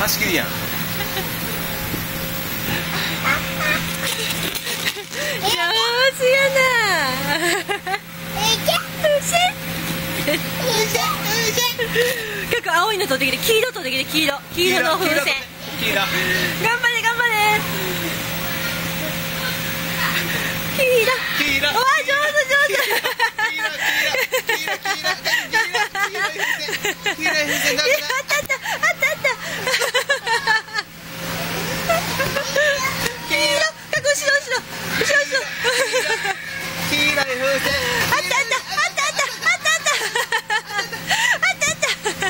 貸し切りやん。上手やな。結構青いの取ってきて、黄色取ってきて、黄色の風船。黄色。頑張れ頑張れ。黄色。うわ上手上手。黄色い風船だ。あったあったあったあった。黄色。後ろ後ろ後ろ後ろ。黄色い風船。あったあったあったあったあったあったあったあった。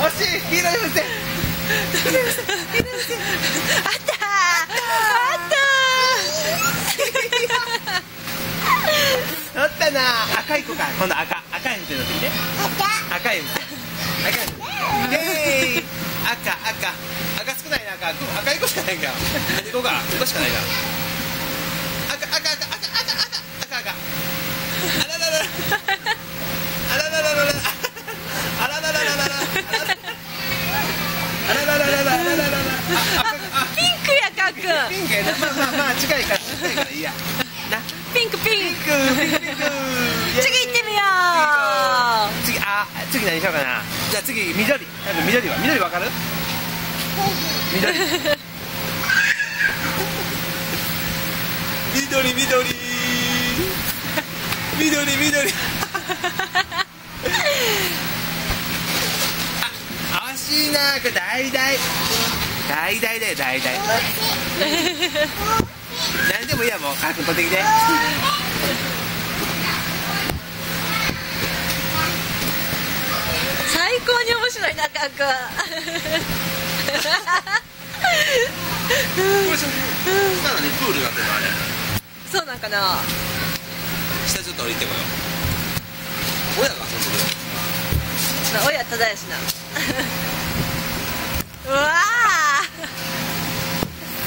惜しい。黄色い風船。あったあった乗ったな。赤い子か。今度赤い風船乗ってきて。赤い風船。イエーイ。赤少ないな。赤い子しかないんか。2個か。2個しかないな。赤。あららら。あららららら。あららららら。あららららら。ピンクやかっくん。ピンクやな。まあ近いからいいや。ピンク。ピンク。次行ってみよう。次何しようかな。じゃあ次緑。緑わかる？緑。惜しいな。これ大だよ。何でもいいや。もうカー君取ってきて。最高に面白いなかっくん。これ下にプールがあってるのあれ。そうなんかな。下ちょっと降りてこよう。親が遊んでるよ。親ただやしな。うわー